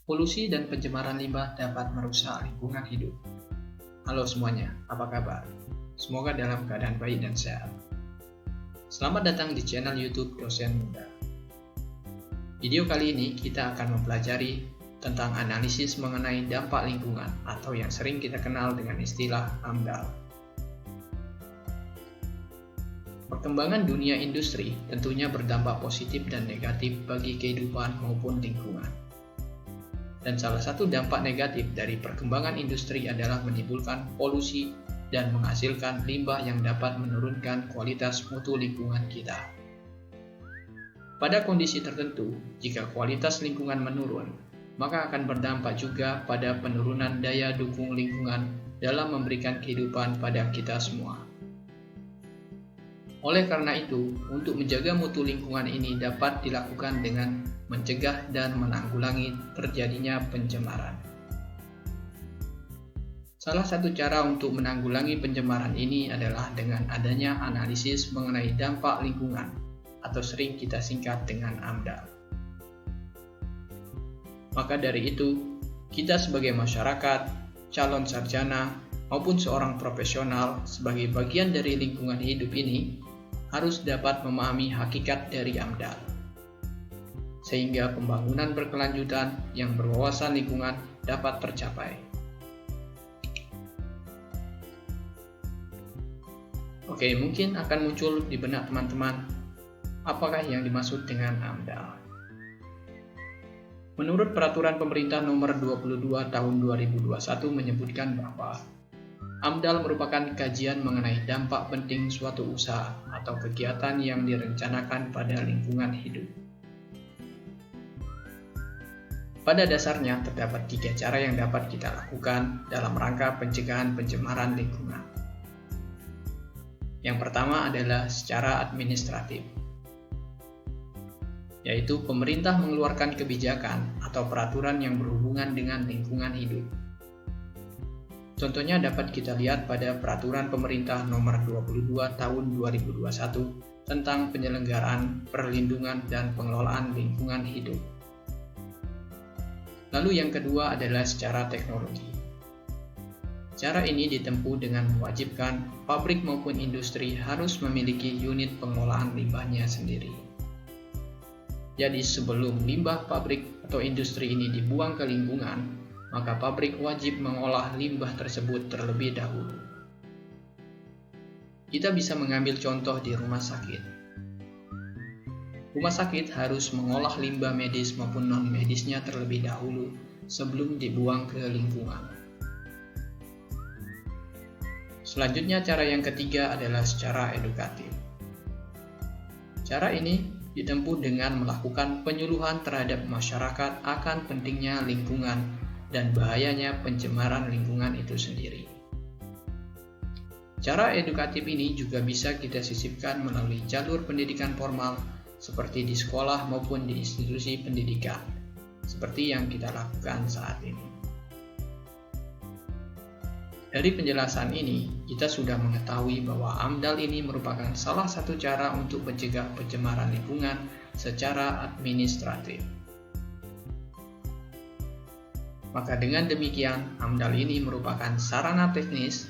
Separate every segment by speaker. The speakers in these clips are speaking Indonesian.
Speaker 1: Polusi dan pencemaran limbah dapat merusak lingkungan hidup. Halo semuanya, apa kabar? Semoga dalam keadaan baik dan sehat. Selamat datang di channel YouTube Dosen Muda. Video kali ini kita akan mempelajari tentang analisis mengenai dampak lingkungan atau yang sering kita kenal dengan istilah AMDAL. Perkembangan dunia industri tentunya berdampak positif dan negatif bagi kehidupan maupun lingkungan. Dan salah satu dampak negatif dari perkembangan industri adalah menimbulkan polusi dan menghasilkan limbah yang dapat menurunkan kualitas mutu lingkungan kita. Pada kondisi tertentu, jika kualitas lingkungan menurun, maka akan berdampak juga pada penurunan daya dukung lingkungan dalam memberikan kehidupan pada kita semua. Oleh karena itu, untuk menjaga mutu lingkungan ini dapat dilakukan dengan mencegah dan menanggulangi terjadinya pencemaran. Salah satu cara untuk menanggulangi pencemaran ini adalah dengan adanya analisis mengenai dampak lingkungan atau sering kita singkat dengan AMDAL. Maka dari itu, kita sebagai masyarakat, calon sarjana, maupun seorang profesional sebagai bagian dari lingkungan hidup ini harus dapat memahami hakikat dari AMDAL, sehingga pembangunan berkelanjutan yang berwawasan lingkungan dapat tercapai. Oke, mungkin akan muncul di benak teman-teman, apakah yang dimaksud dengan AMDAL? Menurut Peraturan Pemerintah Nomor 22 Tahun 2021 menyebutkan bahwa AMDAL merupakan kajian mengenai dampak penting suatu usaha atau kegiatan yang direncanakan pada lingkungan hidup. Pada dasarnya, terdapat 3 cara yang dapat kita lakukan dalam rangka pencegahan pencemaran lingkungan. Yang pertama adalah secara administratif, yaitu pemerintah mengeluarkan kebijakan atau peraturan yang berhubungan dengan lingkungan hidup. Contohnya dapat kita lihat pada Peraturan Pemerintah Nomor 22 Tahun 2021 tentang penyelenggaraan, perlindungan, dan pengelolaan lingkungan hidup. Lalu yang kedua adalah secara teknologi. Cara ini ditempuh dengan mewajibkan pabrik maupun industri harus memiliki unit pengelolaan limbahnya sendiri. Jadi sebelum limbah pabrik atau industri ini dibuang ke lingkungan, maka pabrik wajib mengolah limbah tersebut terlebih dahulu. Kita bisa mengambil contoh di rumah sakit. Rumah sakit harus mengolah limbah medis maupun non-medisnya terlebih dahulu sebelum dibuang ke lingkungan. Selanjutnya, cara yang ketiga adalah secara edukatif. Cara ini ditempuh dengan melakukan penyuluhan terhadap masyarakat akan pentingnya lingkungan dan bahayanya pencemaran lingkungan itu sendiri. Cara edukatif ini juga bisa kita sisipkan melalui jalur pendidikan formal seperti di sekolah maupun di institusi pendidikan, seperti yang kita lakukan saat ini. Dari penjelasan ini, kita sudah mengetahui bahwa AMDAL ini merupakan salah satu cara untuk mencegah pencemaran lingkungan secara administratif. Maka dengan demikian, AMDAL ini merupakan sarana teknis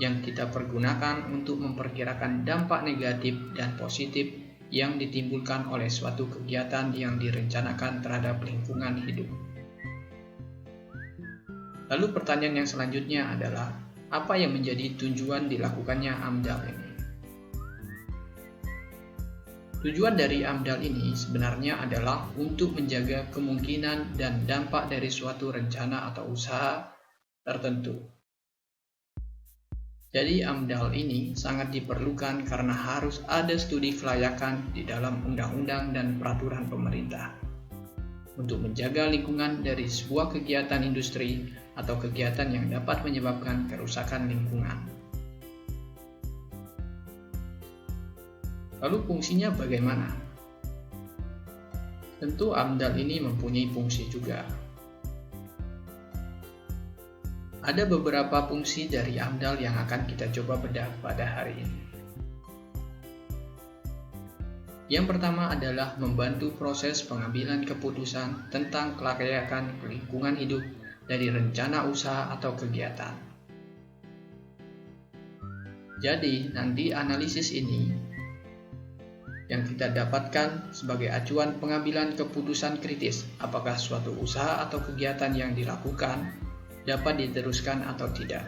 Speaker 1: yang kita pergunakan untuk memperkirakan dampak negatif dan positif yang ditimbulkan oleh suatu kegiatan yang direncanakan terhadap lingkungan hidup. Lalu pertanyaan yang selanjutnya adalah, apa yang menjadi tujuan dilakukannya AMDAL ini? Tujuan dari AMDAL ini sebenarnya adalah untuk menjaga kemungkinan dan dampak dari suatu rencana atau usaha tertentu. Jadi AMDAL ini sangat diperlukan karena harus ada studi kelayakan di dalam undang-undang dan peraturan pemerintah untuk menjaga lingkungan dari sebuah kegiatan industri atau kegiatan yang dapat menyebabkan kerusakan lingkungan. Lalu fungsinya bagaimana? Tentu AMDAL ini mempunyai fungsi juga. Ada beberapa fungsi dari AMDAL yang akan kita coba bedah pada hari ini. Yang pertama adalah membantu proses pengambilan keputusan tentang kelayakan lingkungan hidup dari rencana usaha atau kegiatan. Jadi, nanti analisis ini yang kita dapatkan sebagai acuan pengambilan keputusan kritis apakah suatu usaha atau kegiatan yang dilakukan dapat diteruskan atau tidak.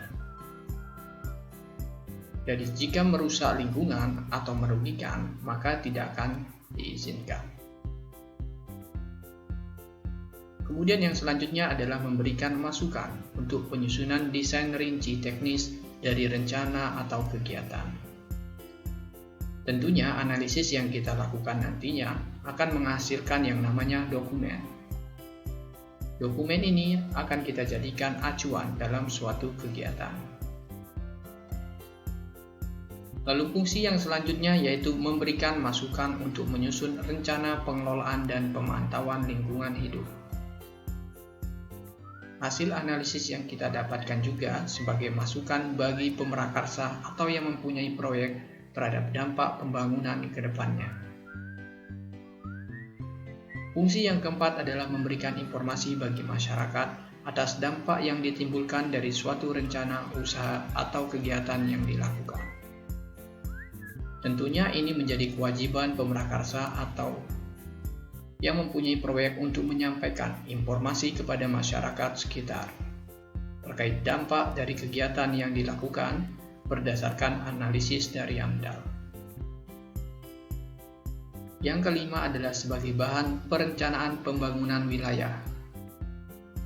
Speaker 1: Jadi jika merusak lingkungan atau merugikan, maka tidak akan diizinkan. Kemudian yang selanjutnya adalah memberikan masukan untuk penyusunan desain rinci teknis dari rencana atau kegiatan. Tentunya analisis yang kita lakukan nantinya akan menghasilkan yang namanya dokumen. Dokumen ini akan kita jadikan acuan dalam suatu kegiatan. Lalu fungsi yang selanjutnya yaitu memberikan masukan untuk menyusun rencana pengelolaan dan pemantauan lingkungan hidup. Hasil analisis yang kita dapatkan juga sebagai masukan bagi pemrakarsa atau yang mempunyai proyek terhadap dampak pembangunan ke depannya. Fungsi yang keempat adalah memberikan informasi bagi masyarakat atas dampak yang ditimbulkan dari suatu rencana usaha atau kegiatan yang dilakukan. Tentunya ini menjadi kewajiban pemrakarsa atau yang mempunyai proyek untuk menyampaikan informasi kepada masyarakat sekitar terkait dampak dari kegiatan yang dilakukan berdasarkan analisis dari AMDAL. Yang kelima adalah sebagai bahan perencanaan pembangunan wilayah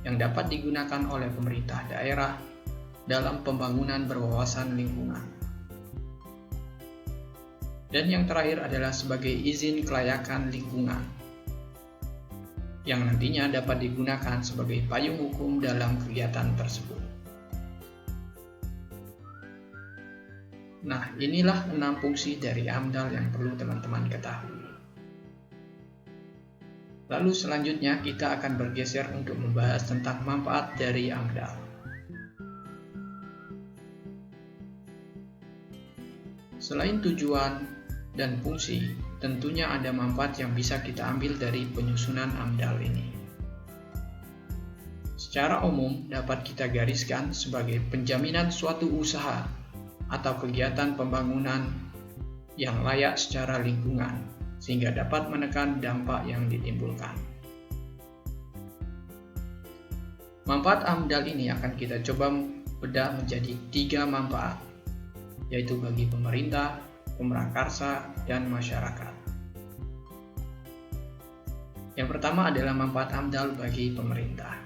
Speaker 1: yang dapat digunakan oleh pemerintah daerah dalam pembangunan berwawasan lingkungan. Dan yang terakhir adalah sebagai izin kelayakan lingkungan yang nantinya dapat digunakan sebagai payung hukum dalam kegiatan tersebut. Nah, inilah 6 fungsi dari AMDAL yang perlu teman-teman ketahui. Lalu selanjutnya kita akan bergeser untuk membahas tentang manfaat dari AMDAL. Selain tujuan dan fungsi, tentunya ada manfaat yang bisa kita ambil dari penyusunan AMDAL ini. Secara umum dapat kita gariskan sebagai penjaminan suatu usaha atau kegiatan pembangunan yang layak secara lingkungan, sehingga dapat menekan dampak yang ditimbulkan. Manfaat AMDAL ini akan kita coba bedah menjadi 3 manfaat, yaitu bagi pemerintah, pemrakarsa, dan masyarakat. Yang pertama adalah manfaat AMDAL bagi pemerintah.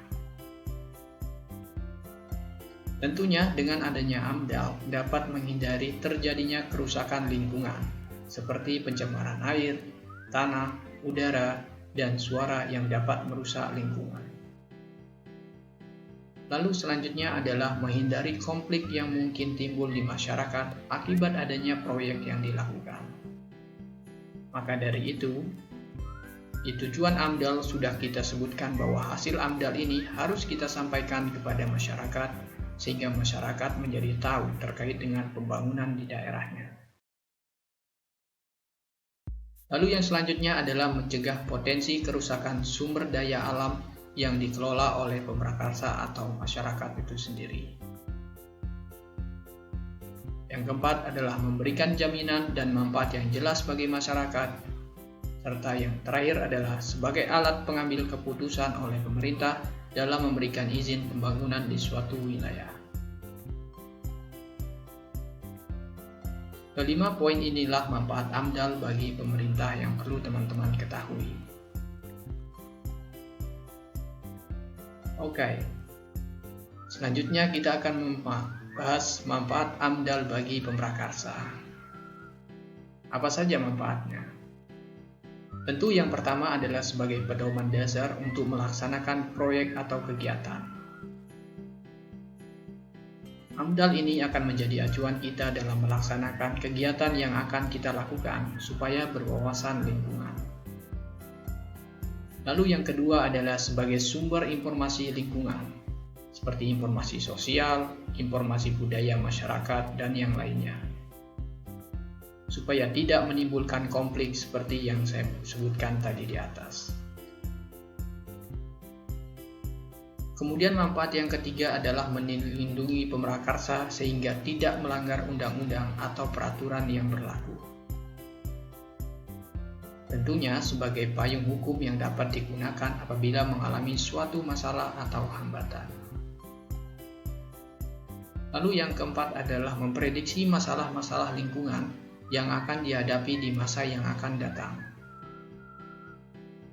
Speaker 1: Tentunya dengan adanya AMDAL dapat menghindari terjadinya kerusakan lingkungan seperti pencemaran air, tanah, udara, dan suara yang dapat merusak lingkungan. Lalu selanjutnya adalah menghindari konflik yang mungkin timbul di masyarakat akibat adanya proyek yang dilakukan. Maka dari itu, di tujuan AMDAL sudah kita sebutkan bahwa hasil AMDAL ini harus kita sampaikan kepada masyarakat sehingga masyarakat menjadi tahu terkait dengan pembangunan di daerahnya. Lalu yang selanjutnya adalah mencegah potensi kerusakan sumber daya alam yang dikelola oleh pemrakarsa atau masyarakat itu sendiri. Yang keempat adalah memberikan jaminan dan manfaat yang jelas bagi masyarakat, serta yang terakhir adalah sebagai alat pengambil keputusan oleh pemerintah dalam memberikan izin pembangunan di suatu wilayah. Kelima poin inilah manfaat AMDAL bagi pemerintah yang perlu teman-teman ketahui. Oke, selanjutnya kita akan membahas manfaat AMDAL bagi pemrakarsa. Apa saja manfaatnya? Tentu yang pertama adalah sebagai pedoman dasar untuk melaksanakan proyek atau kegiatan. AMDAL ini akan menjadi acuan kita dalam melaksanakan kegiatan yang akan kita lakukan supaya berwawasan lingkungan. Lalu yang kedua adalah sebagai sumber informasi lingkungan, seperti informasi sosial, informasi budaya masyarakat, dan yang lainnya. supaya tidak menimbulkan konflik seperti yang saya sebutkan tadi di atas. Kemudian manfaat yang ketiga adalah melindungi pemrakarsa sehingga tidak melanggar undang-undang atau peraturan yang berlaku. Tentunya sebagai payung hukum yang dapat digunakan apabila mengalami suatu masalah atau hambatan. Lalu yang keempat adalah memprediksi masalah-masalah lingkungan yang akan dihadapi di masa yang akan datang.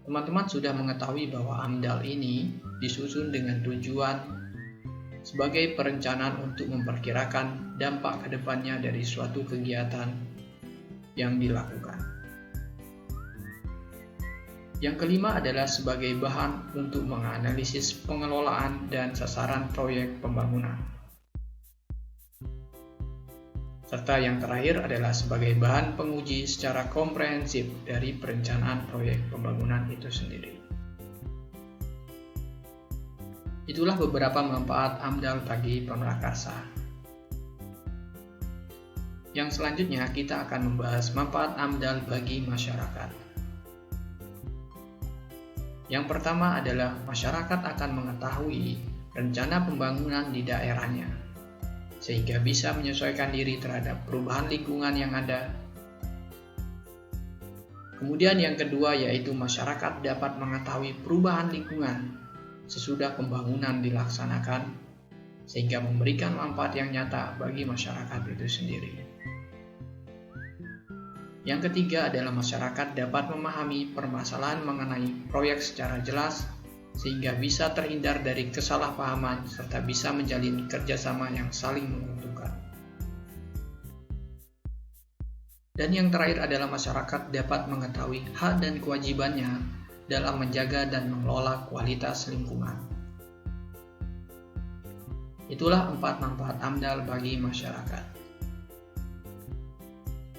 Speaker 1: Teman-teman sudah mengetahui bahwa AMDAL ini disusun dengan tujuan sebagai perencanaan untuk memperkirakan dampak ke depannya dari suatu kegiatan yang dilakukan. Yang kelima adalah sebagai bahan untuk menganalisis pengelolaan dan sasaran proyek pembangunan. Serta yang terakhir adalah sebagai bahan penguji secara komprehensif dari perencanaan proyek pembangunan itu sendiri. Itulah beberapa manfaat AMDAL bagi pemrakarsa. Yang selanjutnya kita akan membahas manfaat AMDAL bagi masyarakat. Yang pertama adalah masyarakat akan mengetahui rencana pembangunan di daerahnya, sehingga bisa menyesuaikan diri terhadap perubahan lingkungan yang ada. Kemudian yang kedua yaitu masyarakat dapat mengetahui perubahan lingkungan sesudah pembangunan dilaksanakan, sehingga memberikan manfaat yang nyata bagi masyarakat itu sendiri. Yang ketiga adalah masyarakat dapat memahami permasalahan mengenai proyek secara jelas, sehingga bisa terhindar dari kesalahpahaman serta bisa menjalin kerjasama yang saling menguntungkan. Dan yang terakhir adalah masyarakat dapat mengetahui hak dan kewajibannya dalam menjaga dan mengelola kualitas lingkungan. Itulah 4 manfaat AMDAL bagi masyarakat,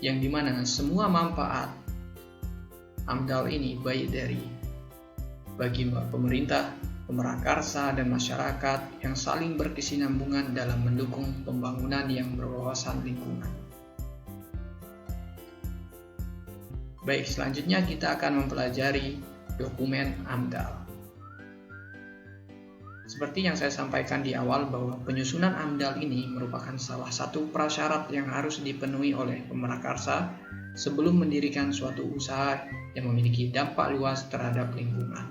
Speaker 1: yang dimana semua manfaat AMDAL ini baik bagi pemerintah, pemrakarsa, dan masyarakat yang saling berkesinambungan dalam mendukung pembangunan yang berwawasan lingkungan. Baik, selanjutnya kita akan mempelajari dokumen AMDAL. Seperti yang saya sampaikan di awal bahwa penyusunan AMDAL ini merupakan salah satu prasyarat yang harus dipenuhi oleh pemrakarsa sebelum mendirikan suatu usaha yang memiliki dampak luas terhadap lingkungan.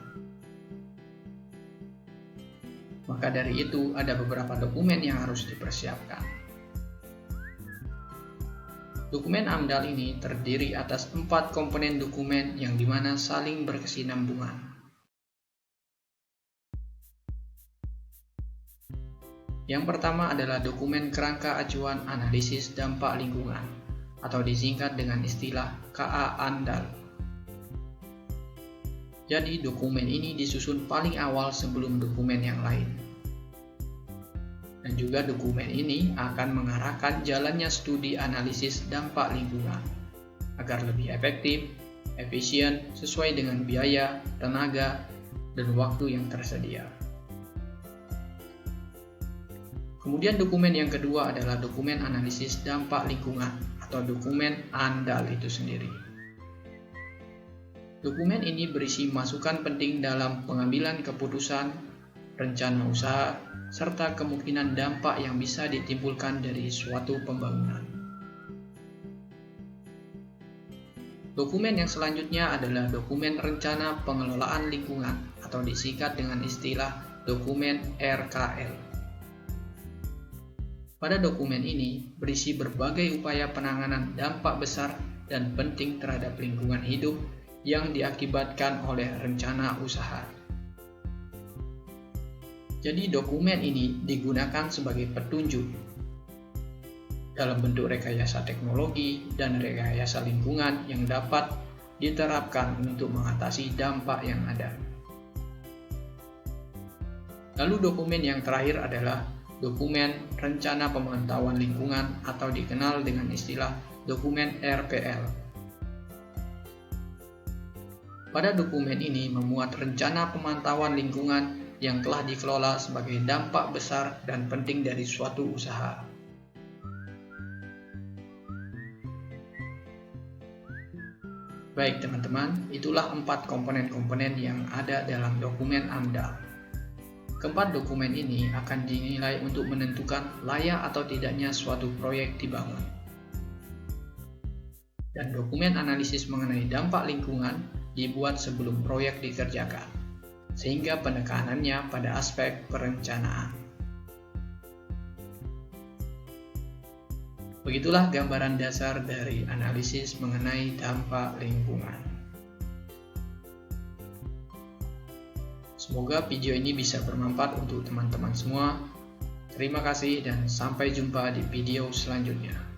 Speaker 1: Maka dari itu ada beberapa dokumen yang harus dipersiapkan. Dokumen AMDAL ini terdiri atas 4 komponen dokumen yang dimana saling berkesinambungan. Yang pertama adalah dokumen kerangka acuan analisis dampak lingkungan atau disingkat dengan istilah KA-ANDAL. Jadi dokumen ini disusun paling awal sebelum dokumen yang lain. Dan juga dokumen ini akan mengarahkan jalannya studi analisis dampak lingkungan agar lebih efektif, efisien, sesuai dengan biaya, tenaga, dan waktu yang tersedia. Kemudian dokumen yang kedua adalah dokumen analisis dampak lingkungan atau dokumen ANDAL itu sendiri. Dokumen ini berisi masukan penting dalam pengambilan keputusan, rencana usaha, serta kemungkinan dampak yang bisa ditimbulkan dari suatu pembangunan. Dokumen yang selanjutnya adalah dokumen rencana pengelolaan lingkungan atau disingkat dengan istilah dokumen RKL. Pada dokumen ini berisi berbagai upaya penanganan dampak besar dan penting terhadap lingkungan hidup yang diakibatkan oleh rencana usaha. Jadi dokumen ini digunakan sebagai petunjuk dalam bentuk rekayasa teknologi dan rekayasa lingkungan yang dapat diterapkan untuk mengatasi dampak yang ada. Lalu dokumen yang terakhir adalah dokumen rencana pemantauan lingkungan atau dikenal dengan istilah dokumen RPL. Pada dokumen ini memuat rencana pemantauan lingkungan yang telah dikelola sebagai dampak besar dan penting dari suatu usaha. Baik teman-teman, itulah 4 komponen-komponen yang ada dalam dokumen AMDAL. Keempat dokumen ini akan dinilai untuk menentukan layak atau tidaknya suatu proyek dibangun. Dan dokumen analisis mengenai dampak lingkungan dibuat sebelum proyek dikerjakan, sehingga penekanannya pada aspek perencanaan. Begitulah gambaran dasar dari analisis mengenai dampak lingkungan. Semoga video ini bisa bermanfaat untuk teman-teman semua. Terima kasih dan sampai jumpa di video selanjutnya.